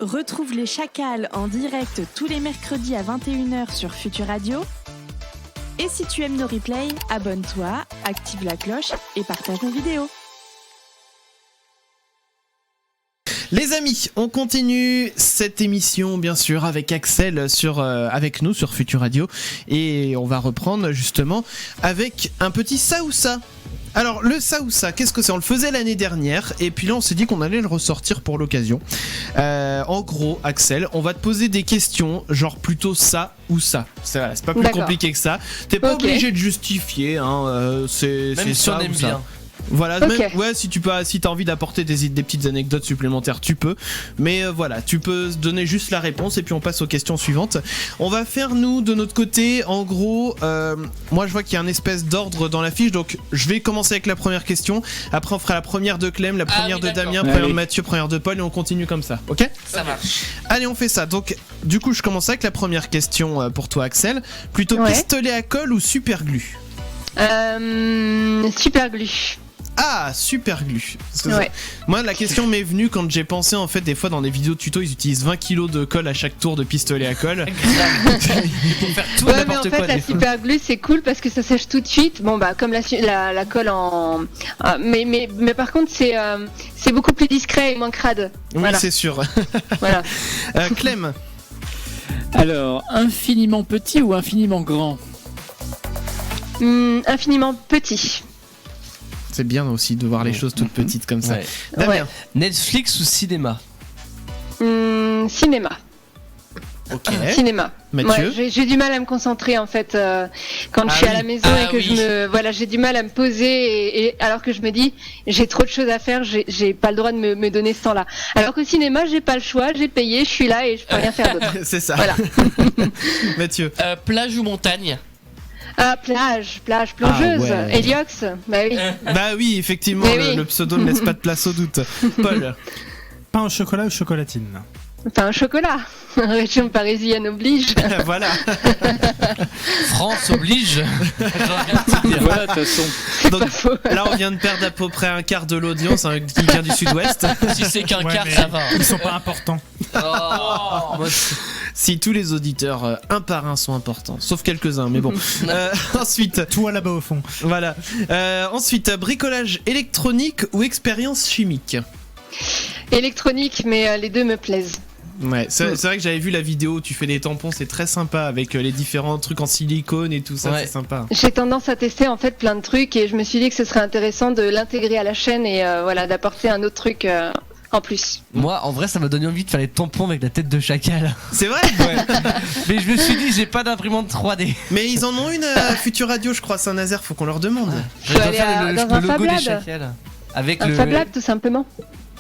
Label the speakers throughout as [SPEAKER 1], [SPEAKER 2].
[SPEAKER 1] Retrouve les Chacals en direct tous les mercredis à 21h sur Futur Radio. Et si tu aimes nos replays, abonne-toi, active la cloche et partage nos vidéos.
[SPEAKER 2] Les amis, on continue cette émission bien sûr avec Axel avec nous sur Futur Radio et on va reprendre justement avec un petit ça ou ça. Alors le ça ou ça, qu'est-ce que c'est ? On le faisait l'année dernière et puis là on s'est dit qu'on allait le ressortir pour l'occasion. En gros Axel, on va te poser des questions genre plutôt ça ou ça. C'est pas plus compliqué que ça. T'es pas obligé de justifier, hein, c'est
[SPEAKER 3] si
[SPEAKER 2] ça
[SPEAKER 3] on aime
[SPEAKER 2] ou ça.
[SPEAKER 3] bien.
[SPEAKER 2] Voilà, même, ouais, si t'as envie d'apporter des petites anecdotes supplémentaires, tu peux. Mais voilà, tu peux donner juste la réponse et puis on passe aux questions suivantes. On va faire nous de notre côté, en gros, moi je vois qu'il y a un espèce d'ordre dans la fiche, donc je vais commencer avec la première question. Après on fera la première de Clem, la première de Damien, première de Mathieu, première de Paul et on continue comme ça, ok ?
[SPEAKER 3] Ça marche.
[SPEAKER 2] Allez, on fait ça. Donc, du coup, je commence avec la première question pour toi, Axel. Plutôt pistolet à colle ou super glue ?
[SPEAKER 4] Super glue.
[SPEAKER 2] Ah, super glue. Moi, la question m'est venue quand j'ai pensé, en fait, des fois dans des vidéos tuto, ils utilisent 20 kilos de colle à chaque tour de pistolet à colle.
[SPEAKER 3] Pour faire tout
[SPEAKER 4] mais
[SPEAKER 3] n'importe
[SPEAKER 4] en fait,
[SPEAKER 3] quoi.
[SPEAKER 4] la super glue, c'est cool parce que ça sèche tout de suite. Bon, bah, comme la colle en. Mais par contre, c'est beaucoup plus discret et moins crade.
[SPEAKER 2] Oui,
[SPEAKER 4] voilà.
[SPEAKER 2] C'est sûr.
[SPEAKER 4] Voilà.
[SPEAKER 2] Clem.
[SPEAKER 5] Alors, infiniment petit ou infiniment grand ?
[SPEAKER 4] Infiniment petit.
[SPEAKER 2] C'est bien aussi de voir les choses toutes petites comme ça. Damien.
[SPEAKER 3] Netflix ou cinéma ?
[SPEAKER 4] Cinéma.
[SPEAKER 2] Ok.
[SPEAKER 4] Cinéma.
[SPEAKER 2] Mathieu.
[SPEAKER 4] Ouais, j'ai du mal à me concentrer en fait quand je suis à la maison et que j'ai du mal à me poser et alors que je me dis j'ai trop de choses à faire, j'ai pas le droit de me donner ce temps-là. Alors qu'au cinéma j'ai pas le choix, j'ai payé, je suis là et je peux rien faire d'autre.
[SPEAKER 2] C'est ça.
[SPEAKER 4] Voilà.
[SPEAKER 3] Mathieu. Plage ou montagne ?
[SPEAKER 4] Ah, plage plongeuse, Heliox, bah oui.
[SPEAKER 2] Bah oui, effectivement, le pseudo ne laisse pas de place au doute. Paul.
[SPEAKER 6] Pain au chocolat ou chocolatine ?
[SPEAKER 4] Pain au chocolat. Région parisienne oblige.
[SPEAKER 2] Voilà.
[SPEAKER 3] France oblige.
[SPEAKER 5] Voilà, de toute façon.
[SPEAKER 2] Donc, là, on vient de perdre à peu près un quart de l'audience, qui vient du sud-ouest.
[SPEAKER 3] Si c'est qu'un quart, ça va.
[SPEAKER 6] Ils sont pas importants.
[SPEAKER 2] Si tous les auditeurs, un par un, sont importants, sauf quelques-uns, mais bon. Ensuite,
[SPEAKER 6] toi là-bas au fond.
[SPEAKER 2] Voilà. Ensuite, bricolage électronique ou expérience chimique ?
[SPEAKER 4] Électronique, mais les deux me plaisent.
[SPEAKER 2] Ouais, c'est vrai que j'avais vu la vidéo où tu fais des tampons, c'est très sympa avec les différents trucs en silicone et tout ça, c'est sympa.
[SPEAKER 4] J'ai tendance à tester en fait plein de trucs et je me suis dit que ce serait intéressant de l'intégrer à la chaîne et d'apporter un autre truc en plus.
[SPEAKER 3] Moi, en vrai, ça m'a donné envie de faire les tampons avec la tête de chacal.
[SPEAKER 2] C'est vrai ?
[SPEAKER 3] Mais je me suis dit, j'ai pas d'imprimante 3D.
[SPEAKER 2] Mais ils en ont une à Futur Radio, je crois, Saint-Nazaire, faut qu'on leur demande.
[SPEAKER 3] Je dois faire le logo des chacals. Avec
[SPEAKER 4] un Fab Lab, tout simplement.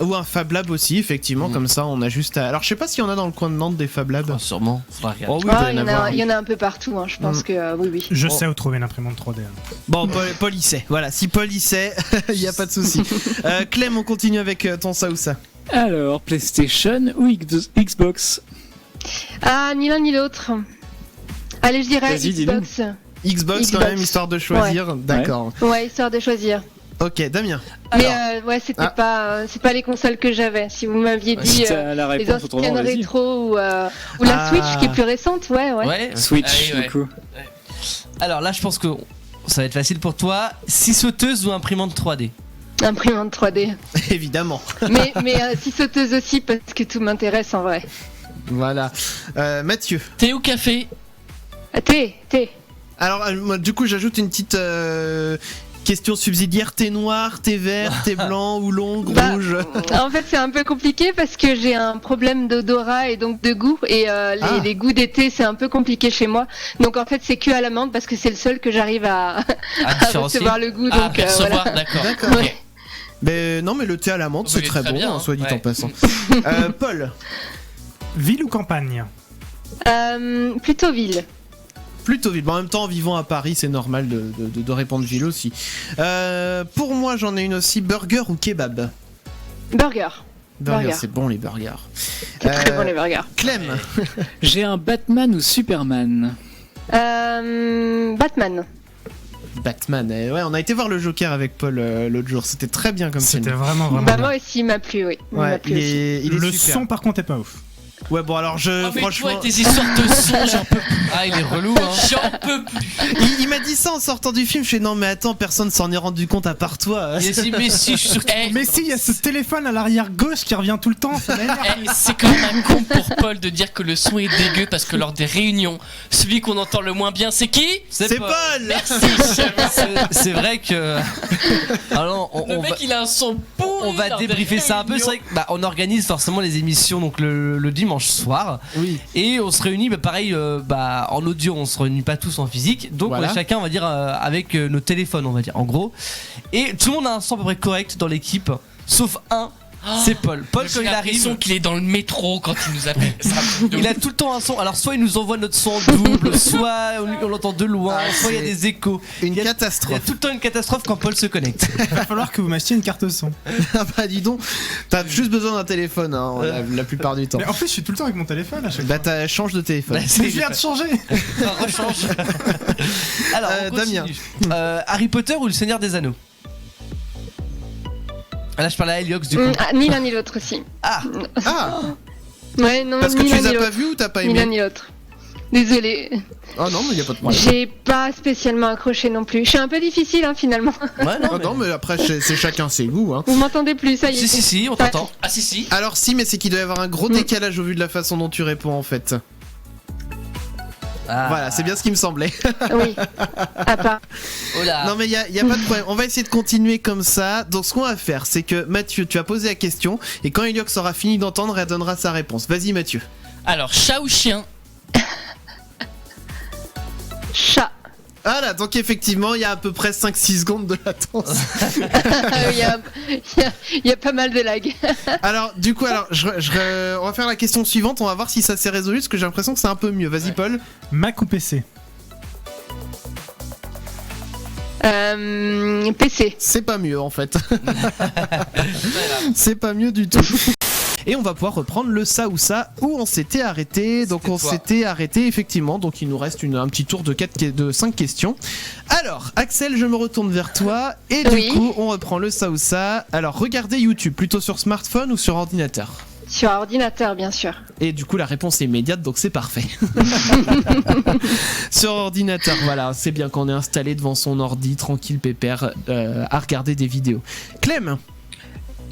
[SPEAKER 2] Ou un Fab Lab aussi, effectivement, comme ça on a juste à... Alors je sais pas s'il y en a dans le coin de Nantes des Fab Labs.
[SPEAKER 3] Sûrement, faudra regarder.
[SPEAKER 4] Il y en a un peu partout, hein. Je pense que oui.
[SPEAKER 6] Je sais où trouver une imprimante 3D.
[SPEAKER 2] Bon, Paul y sait, voilà, si Paul y sait, il n'y a pas de souci. Clem, on continue avec ton ça ou ça.
[SPEAKER 5] Alors, PlayStation ou Xbox ?
[SPEAKER 4] Ah, ni l'un ni l'autre. Allez, je dirais Xbox.
[SPEAKER 2] Xbox quand même, histoire de choisir, d'accord.
[SPEAKER 4] Ouais, histoire de choisir.
[SPEAKER 2] Ok, Damien.
[SPEAKER 4] Mais c'était c'est pas les consoles que j'avais. Si vous m'aviez dit les anciennes rétro ou la Switch qui est plus récente, ouais.
[SPEAKER 5] Switch, du coup.
[SPEAKER 3] Alors là, je pense que ça va être facile pour toi. Scie sauteuse ou imprimante 3D ?
[SPEAKER 4] Imprimante 3D.
[SPEAKER 2] Évidemment.
[SPEAKER 4] mais scie sauteuse aussi parce que tout m'intéresse en vrai.
[SPEAKER 2] Voilà. Mathieu.
[SPEAKER 3] Thé ou café ?
[SPEAKER 4] Thé.
[SPEAKER 2] Alors, moi, du coup, j'ajoute une petite question subsidiaire, thé noir, thé vert, thé blanc ou long, rouge.
[SPEAKER 4] En fait c'est un peu compliqué parce que j'ai un problème d'odorat et donc de goût et les goûts des thés c'est un peu compliqué chez moi. Donc en fait c'est que à la menthe parce que c'est le seul que j'arrive à recevoir le goût. Donc,
[SPEAKER 3] voilà. D'accord.
[SPEAKER 4] Ouais.
[SPEAKER 2] Mais non mais le thé à la menthe c'est très bon,
[SPEAKER 3] bien,
[SPEAKER 2] soit dit en passant. Paul.
[SPEAKER 6] Ville ou campagne ?
[SPEAKER 4] Plutôt ville.
[SPEAKER 2] Plutôt ville. Bon, en même temps, en vivant à Paris, c'est normal de répondre ville aussi. Pour moi, j'en ai une aussi. Burger ou kebab ?
[SPEAKER 4] Burger.
[SPEAKER 2] C'est bon les burgers.
[SPEAKER 4] C'est très bon les burgers.
[SPEAKER 2] Clem.
[SPEAKER 5] J'ai un Batman ou Superman ?
[SPEAKER 4] Batman.
[SPEAKER 2] Ouais, on a été voir le Joker avec Paul l'autre jour. C'était très bien comme film.
[SPEAKER 6] C'était vraiment
[SPEAKER 4] Bah
[SPEAKER 6] bien.
[SPEAKER 4] moi aussi, il m'a plu, oui.
[SPEAKER 2] Ouais, il est
[SPEAKER 6] le
[SPEAKER 2] super.
[SPEAKER 6] son par contre est pas ouf.
[SPEAKER 2] Ouais, bon, alors franchement.
[SPEAKER 7] Toi, tes histoires de son, j'en peux plus.
[SPEAKER 3] Ah, il est relou, hein.
[SPEAKER 7] J'en peux plus.
[SPEAKER 2] Il m'a dit ça en sortant du film. Je fais non, mais attends, personne s'en est rendu compte à part toi.
[SPEAKER 3] Mais si, je suis sûr que-
[SPEAKER 6] Mais si, il y a ce téléphone à l'arrière gauche qui revient tout le temps. Ça m'énerve.
[SPEAKER 7] C'est quand même un con pour Paul de dire que le son est dégueu parce que lors des réunions, celui qu'on entend le moins bien, c'est qui?
[SPEAKER 2] C'est Paul.
[SPEAKER 7] Merci.
[SPEAKER 3] C'est vrai que. Alors,
[SPEAKER 7] Le mec, il a un son pourri.
[SPEAKER 3] on va
[SPEAKER 7] lors des
[SPEAKER 3] débriefer ça un peu. C'est vrai que on organise forcément les émissions donc le dimanche soir.
[SPEAKER 2] Oui.
[SPEAKER 3] Et on se réunit, pareil, en audio, on se réunit pas tous en physique. Donc
[SPEAKER 2] Voilà.
[SPEAKER 3] on est chacun, on va dire, avec nos téléphones, on va dire, en gros. Et tout le monde a un son à peu près correct dans l'équipe, sauf un. C'est Paul. Paul, quand
[SPEAKER 7] J'ai
[SPEAKER 3] il
[SPEAKER 7] l'impression
[SPEAKER 3] arrive,
[SPEAKER 7] qu'il est dans le métro quand il nous appelle.
[SPEAKER 3] il a tout le temps un son. Alors, soit il nous envoie notre son en double, soit on l'entend de loin, soit il y a des échos.
[SPEAKER 2] Une
[SPEAKER 3] Il y a
[SPEAKER 2] catastrophe.
[SPEAKER 3] tout le temps une catastrophe quand Paul se connecte.
[SPEAKER 6] Il va falloir que vous m'achetiez une carte son.
[SPEAKER 2] Ah bah dis donc, t'as juste besoin d'un téléphone hein, la plupart du temps.
[SPEAKER 6] Mais en fait, je suis tout le temps avec mon téléphone à chaque
[SPEAKER 2] Bah
[SPEAKER 6] fois.
[SPEAKER 2] change de téléphone.
[SPEAKER 3] Bah,
[SPEAKER 6] Mais je viens de changer.
[SPEAKER 3] rechange. Alors, on continue.
[SPEAKER 2] Damien.
[SPEAKER 3] Harry Potter ou le Seigneur des Anneaux? Ah, là, je parle à Eliox du coup.
[SPEAKER 4] Ni l'un ni l'autre aussi.
[SPEAKER 2] Ah
[SPEAKER 4] Ouais, non,
[SPEAKER 2] parce que
[SPEAKER 4] ni
[SPEAKER 2] tu
[SPEAKER 4] l'un
[SPEAKER 2] les as
[SPEAKER 4] ni
[SPEAKER 2] pas
[SPEAKER 4] l'autre.
[SPEAKER 2] vus ou t'as pas
[SPEAKER 4] Ni l'un
[SPEAKER 2] aimé?
[SPEAKER 4] ni l'autre. Désolée.
[SPEAKER 2] Oh non, mais y a pas de problème.
[SPEAKER 4] J'ai pas spécialement accroché non plus. Je suis un peu difficile finalement.
[SPEAKER 3] Ouais, non,
[SPEAKER 2] Oh non, mais après c'est chacun ses goûts. Hein.
[SPEAKER 4] Vous m'entendez plus, ça y est.
[SPEAKER 3] Si, on t'entend.
[SPEAKER 7] Ah si.
[SPEAKER 2] Alors si, mais c'est qu'il doit y avoir un gros décalage au vu de la façon dont tu réponds en fait.
[SPEAKER 3] Ah.
[SPEAKER 2] Voilà, c'est bien ce qui me semblait.
[SPEAKER 4] Oui. À part.
[SPEAKER 3] Oh là.
[SPEAKER 2] Non mais y a pas de problème, on va essayer de continuer comme ça. Donc ce qu'on va faire, c'est que Mathieu, tu as posé la question et quand Eliox aura fini d'entendre, elle donnera sa réponse. Vas-y Mathieu.
[SPEAKER 7] Alors, chat ou chien?
[SPEAKER 4] Chat.
[SPEAKER 2] Voilà, donc effectivement, il y a à peu près 5-6 secondes de latence.
[SPEAKER 4] Il y a pas mal de lag.
[SPEAKER 2] Alors, du coup, on va faire la question suivante, on va voir si ça s'est résolu, parce que j'ai l'impression que c'est un peu mieux. Vas-y Paul.
[SPEAKER 6] Mac ou PC?
[SPEAKER 4] PC.
[SPEAKER 2] C'est pas mieux en fait. C'est pas mieux du tout. Et on va pouvoir reprendre le ça ou ça où on s'était arrêté. Donc on s'était arrêté effectivement. Donc il nous reste un petit tour de 5 questions. Alors Axel, je me retourne vers toi et du coup on reprend le ça ou ça. Alors regardez YouTube plutôt sur smartphone ou sur ordinateur?
[SPEAKER 4] Sur ordinateur, bien sûr.
[SPEAKER 2] Et du coup la réponse est immédiate, donc c'est parfait. Sur ordinateur, voilà, c'est bien qu'on est installé devant son ordi tranquille pépère à regarder des vidéos. Clem?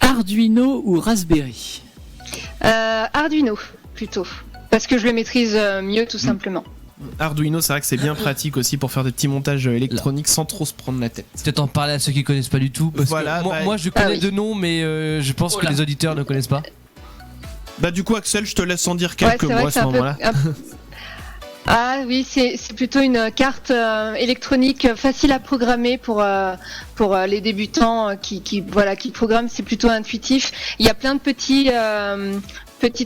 [SPEAKER 5] Arduino ou Raspberry?
[SPEAKER 4] Arduino, plutôt. Parce que je le maîtrise mieux, tout simplement.
[SPEAKER 2] Arduino, c'est vrai que c'est bien pratique aussi pour faire des petits montages électroniques sans trop se prendre la tête.
[SPEAKER 3] Peut-être en parler à ceux qui connaissent pas du tout. Parce
[SPEAKER 2] Voilà,
[SPEAKER 3] que moi je connais de nom, mais je pense que les auditeurs ne connaissent pas.
[SPEAKER 2] Bah du coup Axel, je te laisse en dire quelques mots à ce moment-là.
[SPEAKER 4] Ah oui, c'est plutôt une carte électronique facile à programmer pour les débutants qui programment. C'est plutôt intuitif. Il y a plein de petits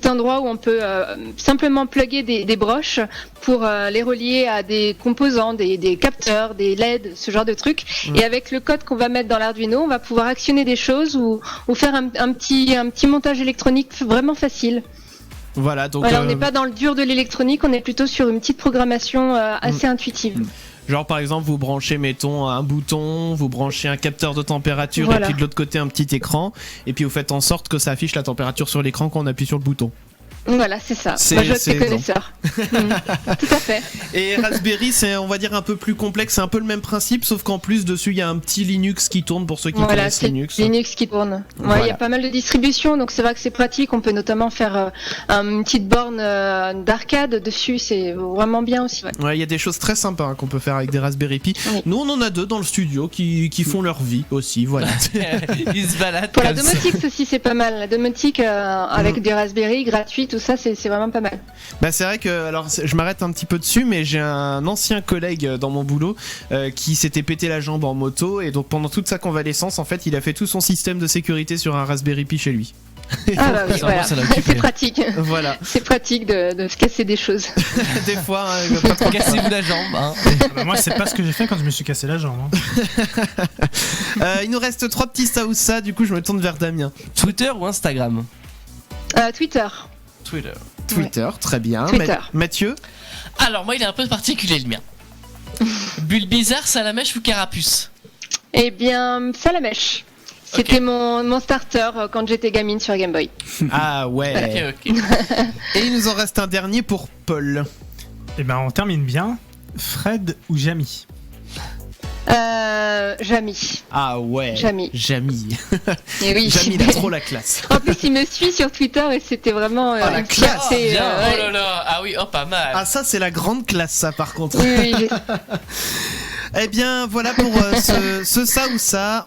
[SPEAKER 4] endroits où on peut simplement plugger des broches pour les relier à des composants, des capteurs, des LED, ce genre de trucs. Et avec le code qu'on va mettre dans l'Arduino, on va pouvoir actionner des choses ou faire un petit montage électronique vraiment facile.
[SPEAKER 2] Voilà, donc
[SPEAKER 4] on n'est pas dans le dur de l'électronique, on est plutôt sur une petite programmation assez intuitive.
[SPEAKER 2] Genre par exemple vous branchez mettons un bouton, vous branchez un capteur de température et puis de l'autre côté un petit écran et puis vous faites en sorte que ça affiche la température sur l'écran quand on appuie sur le bouton.
[SPEAKER 4] Voilà, c'est ça. Moi, je suis connaisseur. Tout à fait.
[SPEAKER 2] Et Raspberry, c'est on va dire un peu plus complexe, c'est un peu le même principe, sauf qu'en plus dessus il y a un petit Linux qui tourne pour ceux qui connaissent Linux.
[SPEAKER 4] Linux qui tourne. Ouais, il y a pas mal de distributions, donc c'est vrai que c'est pratique. On peut notamment faire une petite borne d'arcade dessus, c'est vraiment bien aussi.
[SPEAKER 2] Ouais, il y a des choses très sympas qu'on peut faire avec des Raspberry Pi. Oui. Nous, on en a 2 dans le studio qui font leur vie aussi, voilà.
[SPEAKER 3] Ils se baladent.
[SPEAKER 4] Pour la domotique aussi, c'est pas mal. La domotique avec des Raspberry gratuits. Tout ça, c'est vraiment pas mal.
[SPEAKER 2] Bah c'est vrai que, alors je m'arrête un petit peu dessus, mais j'ai un ancien collègue dans mon boulot qui s'était pété la jambe en moto et donc pendant toute sa convalescence, en fait, il a fait tout son système de sécurité sur un Raspberry Pi chez lui.
[SPEAKER 4] Ah bah oui, voilà. C'est pratique.
[SPEAKER 2] Voilà.
[SPEAKER 4] C'est pratique de se casser des choses.
[SPEAKER 2] Des fois, pas trop
[SPEAKER 3] cassez-vous la jambe. Hein.
[SPEAKER 6] Moi, c'est pas ce que j'ai fait quand je me suis cassé la jambe.
[SPEAKER 2] Il nous reste 3 petits ça ou ça, du coup je me tourne vers Damien.
[SPEAKER 3] Twitter ou Instagram?
[SPEAKER 4] Twitter.
[SPEAKER 2] Twitter, très bien.
[SPEAKER 4] Twitter.
[SPEAKER 2] Mathieu?
[SPEAKER 7] Alors moi il est un peu particulier le mien. Bulle bizarre, Salamèche ou Carapuce?
[SPEAKER 4] Eh bien, Salamèche. C'était mon starter quand j'étais gamine sur Game Boy.
[SPEAKER 2] Ah ouais.
[SPEAKER 7] Ok.
[SPEAKER 2] Et il nous en reste un dernier pour Paul.
[SPEAKER 6] Et ben on termine bien. Fred ou Jamie?
[SPEAKER 4] Jamie.
[SPEAKER 2] Ah ouais.
[SPEAKER 4] Jamie. Et oui.
[SPEAKER 2] Jamie, il a trop la classe.
[SPEAKER 4] En plus, il me suit sur Twitter et c'était vraiment
[SPEAKER 2] la
[SPEAKER 4] une
[SPEAKER 2] classe.
[SPEAKER 4] fierté,
[SPEAKER 7] Bien.
[SPEAKER 4] ouais.
[SPEAKER 7] Oh là là. Ah oui, oh pas mal.
[SPEAKER 2] Ah ça c'est la grande classe ça par contre.
[SPEAKER 4] Oui,
[SPEAKER 2] Eh bien voilà pour ce ça ou ça.